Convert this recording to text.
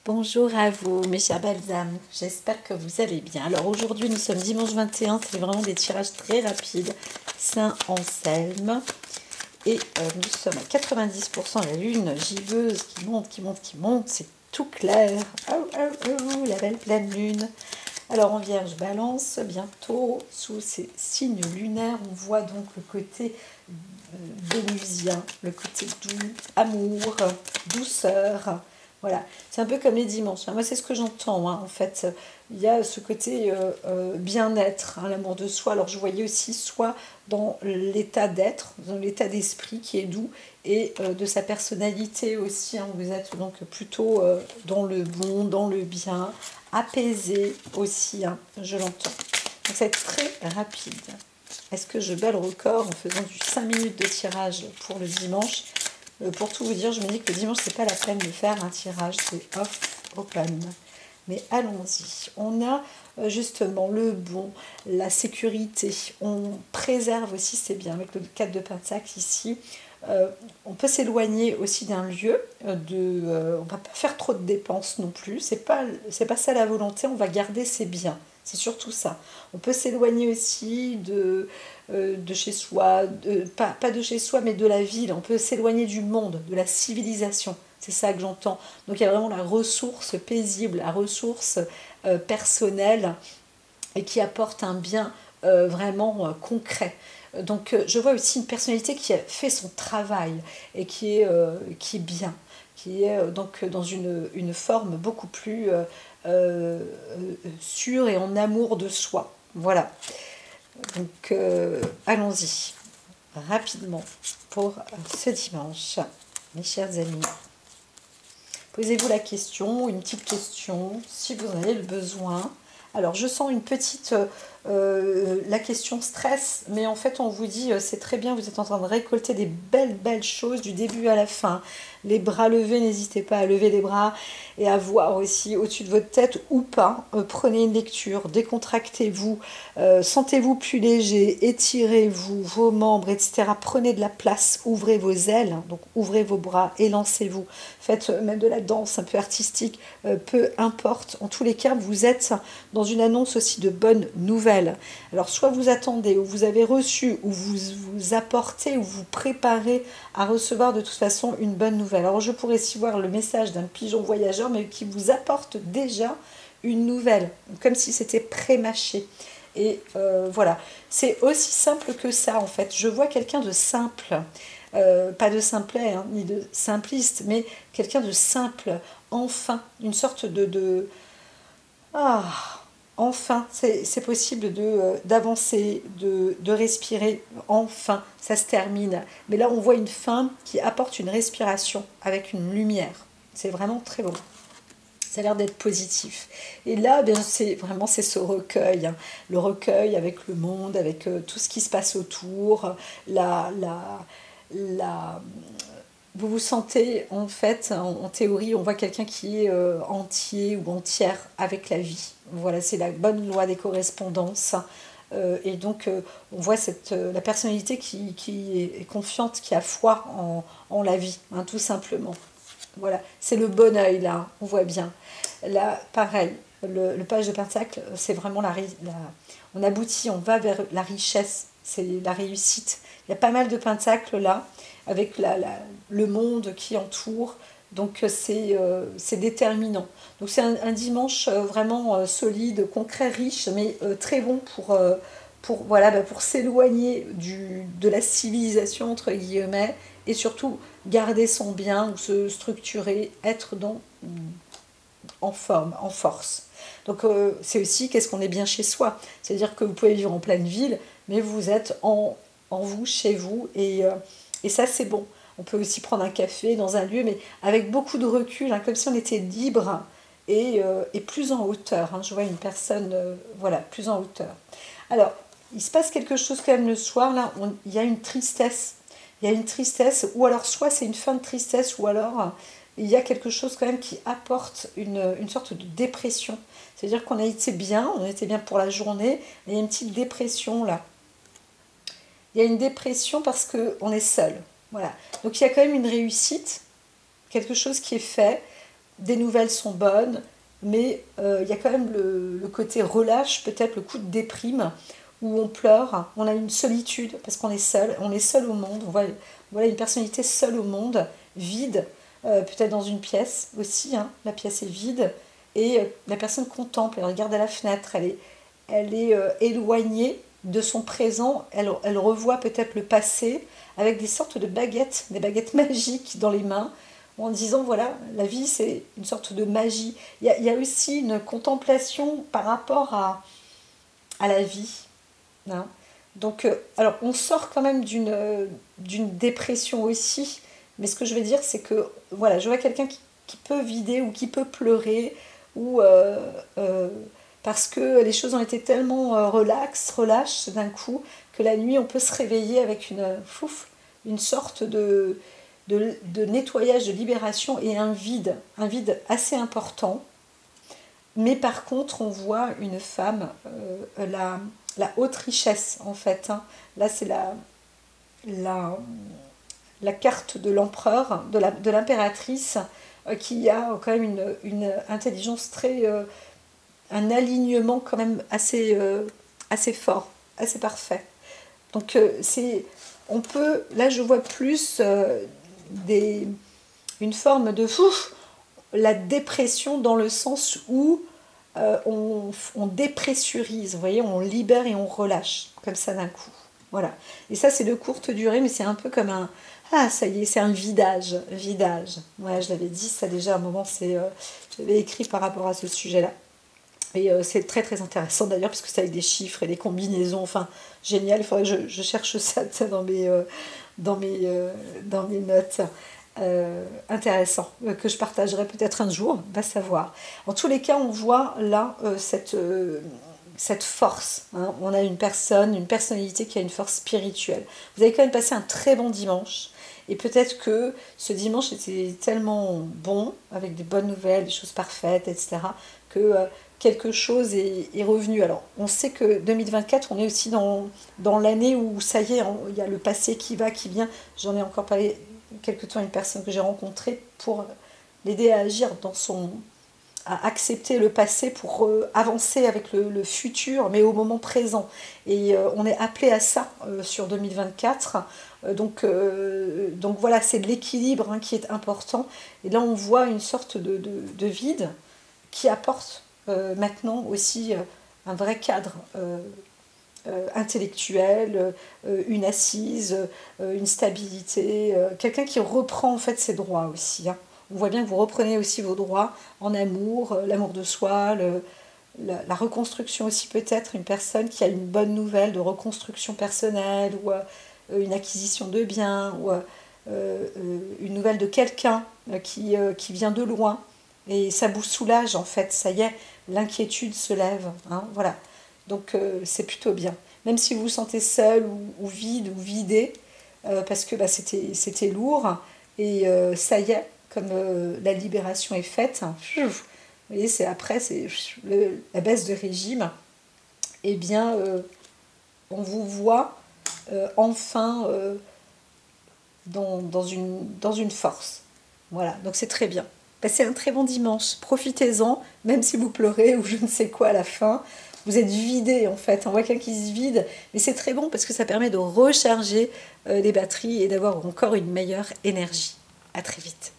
Bonjour à vous, mes chers belles âmes. J'espère que vous allez bien. Alors aujourd'hui, nous sommes dimanche 21. C'est vraiment des tirages très rapides. Saint-Anselme. Et nous sommes à 90%. La lune giveuse qui monte, qui monte, qui monte. C'est tout clair. Oh, oh, oh, la belle pleine lune. Alors en Vierge Balance, bientôt, sous ces signes lunaires, on voit donc le côté vénusien, le côté doux, amour, douceur. Voilà, c'est un peu comme les dimanches. Enfin, moi, c'est ce que j'entends. Hein. En fait, il y a ce côté bien-être, hein, l'amour de soi. Alors, je voyais aussi soit dans l'état d'être, dans l'état d'esprit qui est doux, et de sa personnalité aussi. Hein. Vous êtes donc plutôt dans le bon, dans le bien, apaisé aussi, hein, je l'entends. Donc, ça va être très rapide. Est-ce que je bats le record en faisant du 5 minutes de tirage pour le dimanche? Pour tout vous dire, je me dis que le dimanche, c'est pas la peine de faire un tirage, c'est off, open. Mais allons-y. On a justement le bon, la sécurité. On préserve aussi, c'est bien, avec le 4 de Pentacle ici. On peut s'éloigner aussi d'un lieu. On ne va pas faire trop de dépenses non plus. C'est pas ça la volonté, on va garder ses biens. C'est surtout ça. On peut s'éloigner aussi de chez soi, pas de chez soi, mais de la ville. On peut s'éloigner du monde, de la civilisation. C'est ça que j'entends. Donc il y a vraiment la ressource paisible, la ressource personnelle et qui apporte un bien vraiment concret. Donc je vois aussi une personnalité qui a fait son travail et qui est bien, qui est donc dans une forme beaucoup plus sûre et en amour de soi. Voilà. Donc allons-y rapidement pour ce dimanche, mes chers amis. Posez-vous la question, une petite question, si vous en avez le besoin. Alors, je sens une petite... la question stress, mais en fait, on vous dit, c'est très bien, vous êtes en train de récolter des belles choses du début à la fin. Les bras levés, n'hésitez pas à lever les bras et à voir aussi au-dessus de votre tête ou pas. Prenez une lecture, décontractez-vous, sentez-vous plus léger, étirez-vous, vos membres, etc. Prenez de la place, ouvrez vos ailes, donc ouvrez vos bras et lancez-vous. Faites même de la danse un peu artistique, peu importe. En tous les cas, vous êtes dans une annonce aussi de bonnes nouvelles. Alors, soit vous attendez, ou vous avez reçu, ou vous apportez, ou vous préparez à recevoir de toute façon une bonne nouvelle. Alors, je pourrais aussi voir le message d'un pigeon voyageur, mais qui vous apporte déjà une nouvelle, comme si c'était pré-mâché. Et voilà, c'est aussi simple que ça en fait. Je vois quelqu'un de simple, pas de simplet, hein, ni de simpliste, mais quelqu'un de simple, enfin, une sorte Ah, enfin, c'est possible d'avancer, de respirer, enfin, ça se termine. Mais là, on voit une fin qui apporte une respiration avec une lumière. C'est vraiment très beau. Ça a l'air d'être positif. Et là, bien, c'est ce recueil, hein. Le recueil avec le monde, avec tout ce qui se passe autour, la, vous vous sentez, en fait, en théorie, on voit quelqu'un qui est entier ou entière avec la vie. Voilà, c'est la bonne loi des correspondances. Et donc, on voit la personnalité qui est confiante, qui a foi en la vie, hein, tout simplement. Voilà, c'est le bon œil, là, on voit bien. Là, pareil, le page de Pentacle, c'est vraiment on aboutit, on va vers la richesse, c'est la réussite. Il y a pas mal de Pentacles, là, avec le monde qui entoure. Donc c'est déterminant. Donc c'est un dimanche vraiment solide, concret, riche, mais très bon pour s'éloigner de la civilisation, entre guillemets, et surtout garder son bien, ou se structurer, être en forme, en force. Donc c'est aussi qu'est-ce qu'on est bien chez soi. C'est-à-dire que vous pouvez vivre en pleine ville, mais vous êtes en vous, chez vous, et ça c'est bon. On peut aussi prendre un café dans un lieu, mais avec beaucoup de recul, hein, comme si on était libre et plus en hauteur. Hein. Je vois une personne, voilà, plus en hauteur. Alors, il se passe quelque chose quand même le soir, là, il y a une tristesse. Il y a une tristesse, ou alors soit c'est une fin de tristesse, ou alors il y a quelque chose quand même qui apporte une sorte de dépression. C'est-à-dire qu'on a été bien, on était bien pour la journée, mais il y a une petite dépression là. Il y a une dépression parce qu'on est seul. Voilà. Donc il y a quand même une réussite, quelque chose qui est fait. des nouvelles sont bonnes, mais il y a quand même le côté relâche, peut-être le coup de déprime, où on pleure, on a une solitude, parce qu'on est seul au monde, voilà une personnalité seule au monde, vide, peut-être dans une pièce aussi, hein, la pièce est vide, et la personne contemple, elle regarde à la fenêtre, elle est éloignée de son présent, elle revoit peut-être le passé, avec des sortes de baguettes, des baguettes magiques dans les mains, en disant voilà, la vie c'est une sorte de magie. Il y a aussi une contemplation par rapport à la vie. Hein. Donc, alors on sort quand même d'une dépression aussi, mais ce que je veux dire c'est que voilà, je vois quelqu'un qui peut vider ou qui peut pleurer, ou parce que les choses ont été tellement relâches d'un coup, que la nuit on peut se réveiller avec une sorte de nettoyage, de libération et un vide assez important. Mais par contre, on voit une femme, la haute richesse en fait. Hein. Là, c'est la, la carte de l'empereur, de l'impératrice, qui a quand même une intelligence très. Un alignement quand même assez fort, assez parfait. Donc, on peut. Là, je vois plus une forme de la dépression dans le sens où on dépressurise, vous voyez, on libère et on relâche, comme ça d'un coup. Voilà. Et ça, c'est de courte durée, mais c'est un peu comme un... Ah, ça y est, c'est un vidage. Ouais, je l'avais dit, ça déjà, à un moment, j'avais écrit par rapport à ce sujet-là. Et c'est très très intéressant d'ailleurs, parce que c'est avec des chiffres et des combinaisons, enfin, génial, il faudrait que je cherche ça dans mes notes. Intéressant, que je partagerai peut-être un jour, va savoir. En tous les cas, on voit là cette force. Hein. On a une personnalité qui a une force spirituelle. Vous avez quand même passé un très bon dimanche. Et peut-être que ce dimanche était tellement bon, avec des bonnes nouvelles, des choses parfaites, etc., que quelque chose est revenu. Alors, on sait que 2024, on est aussi dans l'année où, ça y est, il y a le passé qui va, qui vient. J'en ai encore parlé quelque temps à une personne que j'ai rencontrée pour l'aider à agir à accepter le passé pour avancer avec le futur, mais au moment présent. Et on est appelé à ça sur 2024. Donc voilà, c'est de l'équilibre qui est important. Et là, on voit une sorte de vide qui apporte maintenant aussi un vrai cadre intellectuel, une assise, une stabilité, quelqu'un qui reprend en fait ses droits aussi. Hein. On voit bien que vous reprenez aussi vos droits en amour, l'amour de soi, la reconstruction aussi peut-être, une personne qui a une bonne nouvelle de reconstruction personnelle, ou une acquisition de biens, ou une nouvelle de quelqu'un qui vient de loin. Et ça vous soulage en fait, ça y est, l'inquiétude se lève. Hein, voilà. Donc c'est plutôt bien. Même si vous vous sentez seul ou vide ou vidé, parce que c'était lourd, et ça y est, comme la libération est faite, hein, vous voyez, c'est la baisse de régime, eh bien, on vous voit enfin dans une force. Voilà, donc c'est très bien. Passez un très bon dimanche, profitez-en, même si vous pleurez ou je ne sais quoi à la fin. Vous êtes vidé en fait, on voit quelqu'un qui se vide, mais c'est très bon parce que ça permet de recharger les batteries et d'avoir encore une meilleure énergie. À très vite.